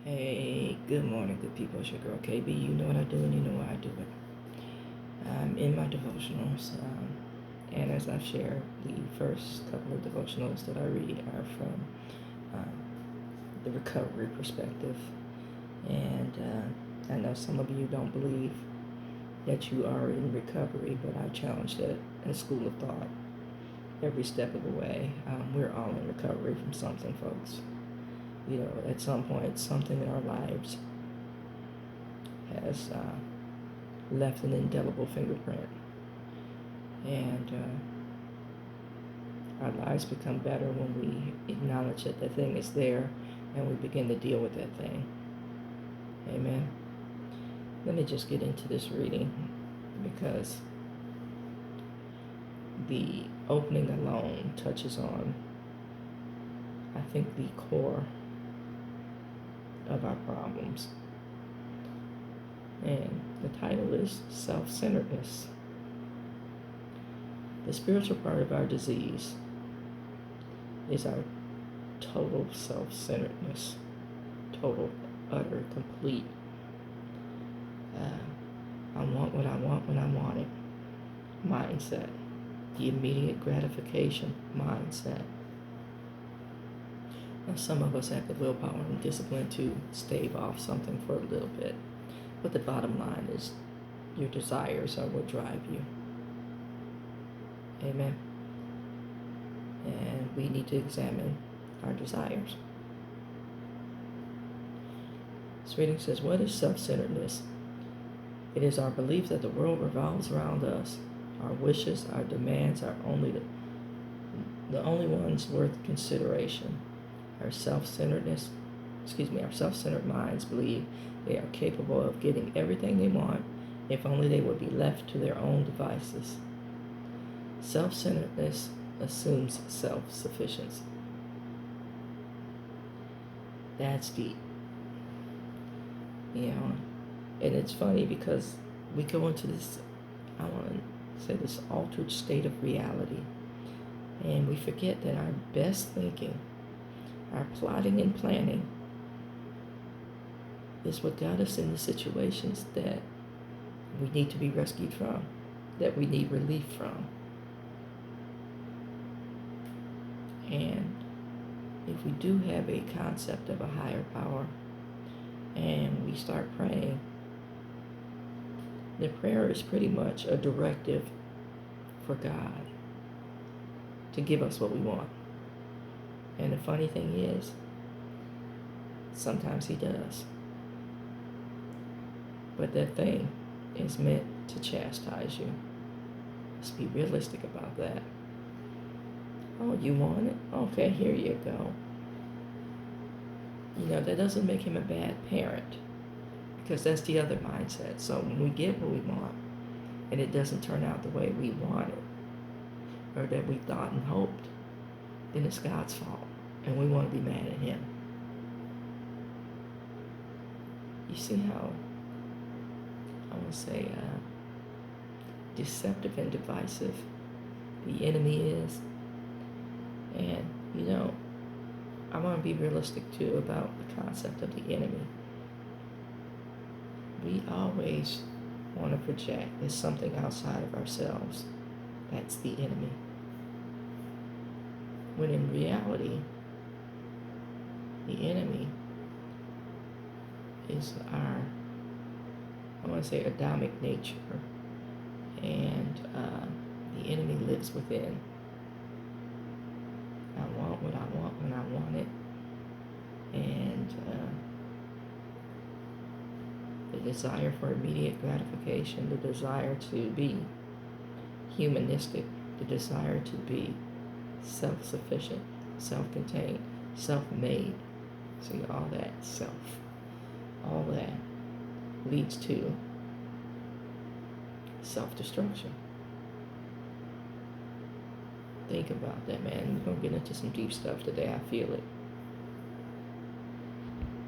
Hey, good morning, good people. It's your girl KB. You know what I do, and you know why I do it. I'm in my devotionals, and as I've shared, the first couple of devotionals that I read are from um, the recovery perspective. And I know some of you don't believe that you are in recovery, but I challenge that in school of thought every step of the way. We're all in recovery from something, folks. You know, at some point, something in our lives has left an indelible fingerprint. And our lives become better when we acknowledge that the thing is there and we begin to deal with that thing. Amen. Let me just get into this reading because the opening alone touches on, I think, the core of our problems. And the title is Self-Centeredness. The spiritual part of our disease is our total self-centeredness, total, utter, complete. I want what I want when I want it mindset, the immediate gratification mindset. Now, some of us have the willpower and discipline to stave off something for a little bit, but the bottom line is your desires are what drive you. Amen. And we need to examine our desires. This reading says, what is self-centeredness? It is our belief that the world revolves around us. Our wishes, our demands are only the only ones worth consideration. Our self-centered minds believe they are capable of getting everything they want if only they would be left to their own devices. Self-centeredness assumes self-sufficiency. That's deep. You know, and it's funny because we go into this, I want to say, this altered state of reality, and we forget that our best thinking, our plotting and planning, is what got us in the situations that we need to be rescued from, that we need relief from. And if we do have a concept of a higher power and we start praying, the prayer is pretty much a directive for God to give us what we want. And the funny thing is, sometimes He does. But that thing is meant to chastise you. Let's be realistic about that. Oh, you want it? Okay, here you go. You know, that doesn't make Him a bad parent, because that's the other mindset. So when we get what we want and it doesn't turn out the way we want it or that we thought and hoped, then it's God's fault and we want to be mad at Him. You see how, I want to say, deceptive and divisive the enemy is? And, you know, I want to be realistic too about the concept of the enemy. We always want to project as something outside of ourselves. That's the enemy. When in reality, the enemy is our, I want to say, Adamic nature. And the enemy lives within. I want what I want when I want it. And the desire for immediate gratification, the desire to be humanistic, the desire to be self-sufficient, self-contained, self-made. See, all that leads to self-destruction. Think about that, man. We're going to get into some deep stuff today. I feel it.